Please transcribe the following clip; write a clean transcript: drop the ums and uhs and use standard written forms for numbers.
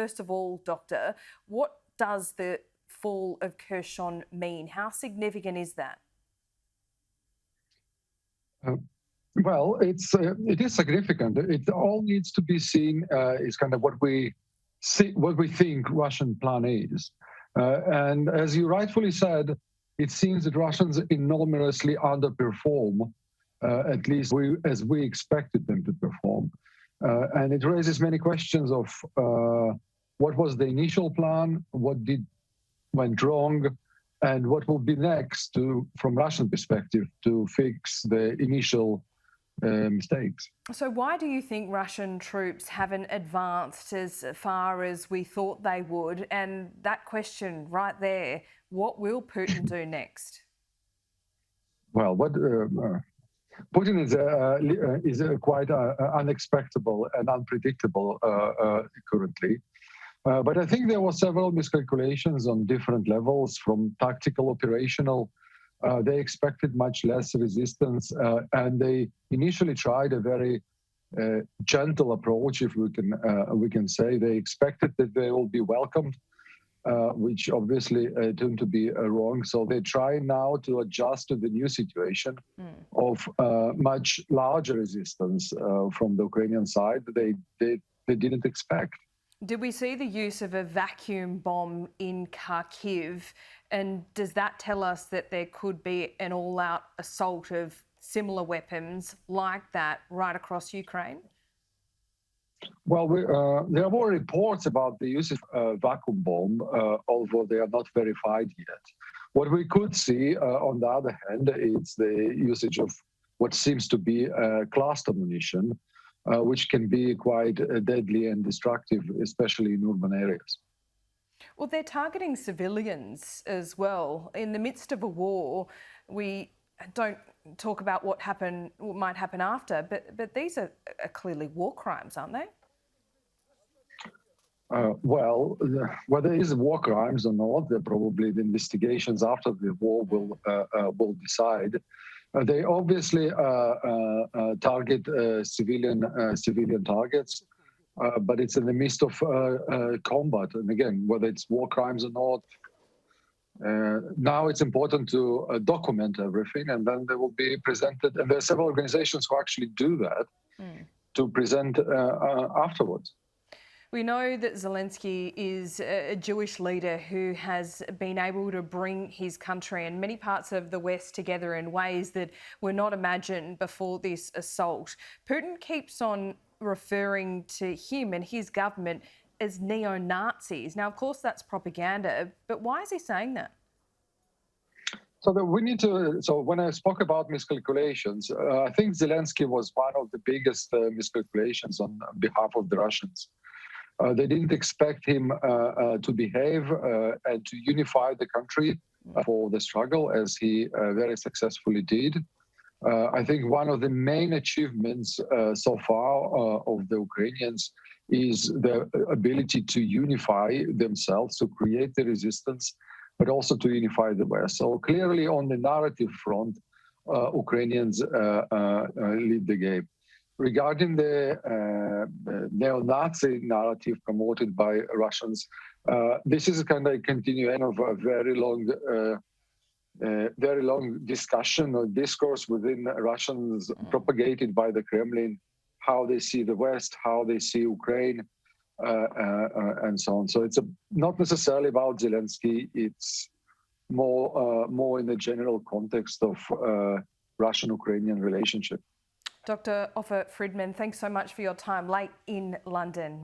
First of all, Doctor, what does the fall of Kherson mean? How significant is that? Well, it is significant. It all needs to be seen is kind of what we think Russian plan is, and as you rightfully said, it seems that Russians enormously underperform, at least as we expected them to perform, and it raises many questions of what was the initial plan, went wrong, and what will be next from Russian perspective to fix the initial mistakes. So why do you think Russian troops haven't advanced as far as we thought they would? And that question right there, what will Putin do next? Well, what Putin is quite unexpected and unpredictable currently. But I think there were several miscalculations on different levels, from tactical, operational. They expected much less resistance, and they initially tried a very gentle approach, if we can say. They expected that they will be welcomed, which obviously turned to be wrong. So they try now to adjust to the new situation of much larger resistance from the Ukrainian side. They didn't expect. Did we see the use of a vacuum bomb in Kharkiv? And does that tell us that there could be an all-out assault of similar weapons like that right across Ukraine? Well, there are more reports about the use of a vacuum bomb, although they are not verified yet. What we could see, on the other hand, is the usage of what seems to be cluster munition, which can be quite deadly and destructive, especially in urban areas. Well, they're targeting civilians as well. In the midst of a war, we don't talk about what might happen after, but these are clearly war crimes, aren't they? Well, whether it is war crimes or not, probably the investigations after the war will decide. They obviously target civilian targets, but it's in the midst of combat. And again, whether it's war crimes or not, now it's important to document everything, and then they will be presented. And there are several organizations who actually do that to present afterwards. We know that Zelensky is a Jewish leader who has been able to bring his country and many parts of the West together in ways that were not imagined before this assault. Putin keeps on referring to him and his government as neo-Nazis. Now, of course, that's propaganda, but why is he saying that? So when I spoke about miscalculations, I think Zelensky was one of the biggest miscalculations on behalf of the Russians. They didn't expect him to behave and to unify the country for the struggle, as he very successfully did. I think one of the main achievements so far of the Ukrainians is their ability to unify themselves, to create the resistance, but also to unify the West. So clearly on the narrative front, Ukrainians lead the game. Regarding the neo-Nazi narrative promoted by Russians, this is kind of a continuation of a very long discussion or discourse within Russians propagated by the Kremlin, how they see the West, how they see Ukraine, and so on. So it's not necessarily about Zelensky. It's more in the general context of Russian-Ukrainian relationship. Dr. Ofer Fridman, thanks so much for your time late in London.